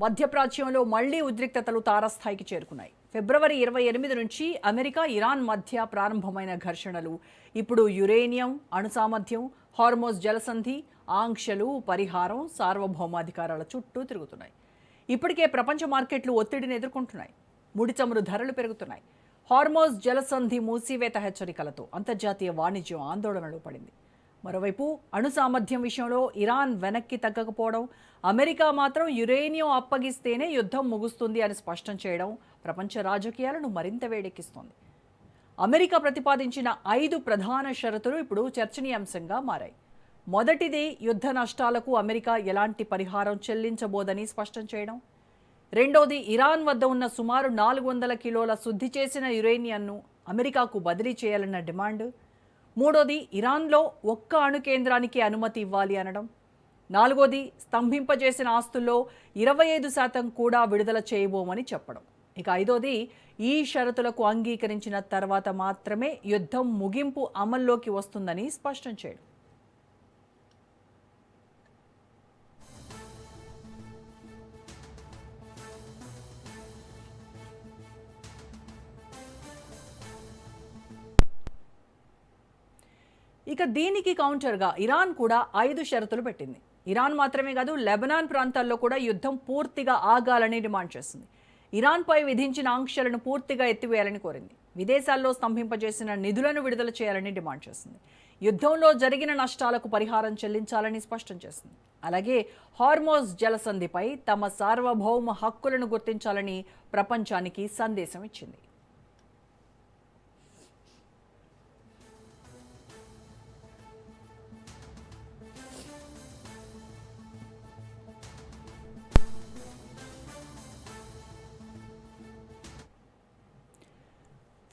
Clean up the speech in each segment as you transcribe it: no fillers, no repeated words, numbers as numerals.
మధ్యప్రాచ్యంలో మళ్లీ ఉద్రిక్తతలు తారస్థాయికి చేరుకున్నాయి. ఫిబ్రవరి 28 నుంచి అమెరికా ఇరాన్ మధ్య ప్రారంభమైన ఘర్షణలు ఇప్పుడు యురేనియం, అణుసామర్థ్యం, హార్మోజ్ జలసంధి, ఆంక్షలు, పరిహారం, సార్వభౌమాధికారాల చుట్టూ తిరుగుతున్నాయి. ఇప్పటికే ప్రపంచ మార్కెట్లు ఒత్తిడిని ఎదుర్కొంటున్నాయి. ముడి చమురు ధరలు పెరుగుతున్నాయి. హార్మోజ్ జలసంధి మూసివేత హెచ్చరికలతో అంతర్జాతీయ వాణిజ్యం ఆందోళనలో పడింది. మరోవైపు అణు సామర్థ్యం విషయంలో ఇరాన్ వెనక్కి తగ్గకపోవడం, అమెరికా మాత్రం యురేనియం అప్పగిస్తేనే యుద్ధం ముగుస్తుంది అని స్పష్టం చేయడం ప్రపంచ రాజకీయాలను మరింత వేడెక్కిస్తోంది. అమెరికా ప్రతిపాదించిన 5 ప్రధాన షరతులు ఇప్పుడు చర్చనీయాంశంగా మారాయి. మొదటిది, యుద్ధ నష్టాలకు అమెరికా ఎలాంటి పరిహారం చెల్లించబోదని స్పష్టం చేయడం. రెండోది, ఇరాన్ వద్ద ఉన్న సుమారు 400 కిలోల శుద్ధి చేసిన యురేనియంను అమెరికాకు బదిలీ చేయాలన్న డిమాండ్. మూడోది, ఇరాన్లో ఒక్క అణు కేంద్రానికి అనుమతి ఇవ్వాలి అనడం. నాలుగోది, స్తంభింపజేసిన ఆస్తుల్లో 25% కూడా విడుదల చేయబోమని చెప్పడం. ఇక ఐదోది, ఈ షరతులకు అంగీకరించిన తర్వాత మాత్రమే యుద్ధం ముగింపు అమల్లోకి వస్తుందని స్పష్టం చేయడం. ఇక దీనికి కౌంటర్గా ఇరాన్ కూడా 5 షరతులు పెట్టింది. ఇరాన్ మాత్రమే కాదు, లెబనాన్ ప్రాంతాల్లో కూడా యుద్ధం పూర్తిగా ఆగాలని డిమాండ్ చేసింది. ఇరాన్పై విధించిన ఆంక్షలను పూర్తిగా ఎత్తివేయాలని కోరింది. విదేశాల్లో స్తంభింపజేసిన నిధులను విడుదల చేయాలని డిమాండ్ చేసింది. యుద్ధంలో జరిగిన నష్టాలకు పరిహారం చెల్లించాలని స్పష్టం చేసింది. అలాగే హార్మోజ్ జలసంధిపై తమ సార్వభౌమ హక్కులను గుర్తించాలని ప్రపంచానికి సందేశం ఇచ్చింది.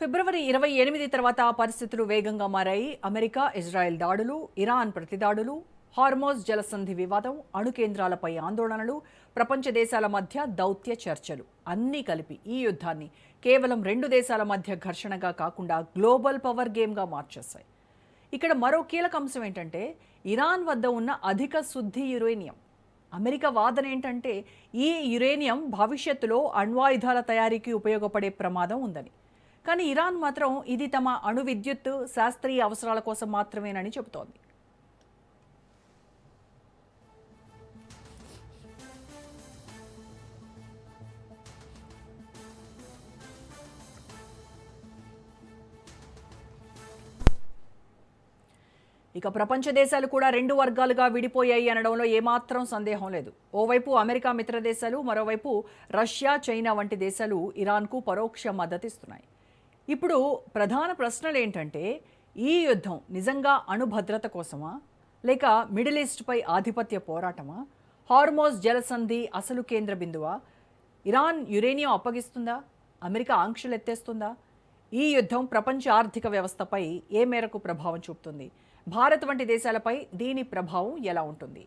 ఫిబ్రవరి 28 తర్వాత పరిస్థితులు వేగంగా మారాయి. అమెరికా, ఇజ్రాయెల్ దాడులు, ఇరాన్ ప్రతిదాడులు, హార్మోజ్ జలసంధి వివాదం, అణు కేంద్రాలపై ఆందోళనలు, ప్రపంచ దేశాల మధ్య దౌత్య చర్చలు అన్నీ కలిపి ఈ యుద్ధాన్ని కేవలం 2 దేశాల మధ్య ఘర్షణగా కాకుండా గ్లోబల్ పవర్ గేమ్గా మార్చేశాయి. ఇక్కడ మరో కీలక అంశం ఏంటంటే, ఇరాన్ వద్ద ఉన్న అధిక శుద్ధి యురేనియం. అమెరికా వాదన ఏంటంటే, ఈ యురేనియం భవిష్యత్తులో అణ్వాయుధాల తయారీకి ఉపయోగపడే ప్రమాదం ఉందని. కానీ ఇరాన్ మాత్రం ఇది తమ అణు విద్యుత్, శాస్త్రీయ అవసరాల కోసం మాత్రమేనని చెబుతోంది. ఇక ప్రపంచ దేశాలు కూడా 2 వర్గాలుగా విడిపోయాయి అనడంలో ఏమాత్రం సందేహం లేదు. ఓవైపు అమెరికా మిత్ర దేశాలు, మరోవైపు రష్యా, చైనా వంటి దేశాలు ఇరాన్కు పరోక్ష మద్దతిస్తున్నాయి. ఇప్పుడు ప్రధాన ప్రశ్నలు ఏంటంటే, ఈ యుద్ధం నిజంగా అణు భద్రత కోసమా, లేక మిడిల్ ఈస్ట్పై ఆధిపత్య పోరాటమా, హార్మోజ్ జలసంధి అసలు కేంద్ర బిందువా, ఇరాన్ యురేనియం అప్పగిస్తుందా, అమెరికా ఆంక్షలు ఎత్తేస్తుందా? ఈ యుద్ధం ప్రపంచ ఆర్థిక వ్యవస్థపై ఏ మేరకు ప్రభావం చూపుతుంది? భారత్ వంటి దేశాలపై దీని ప్రభావం ఎలా ఉంటుంది?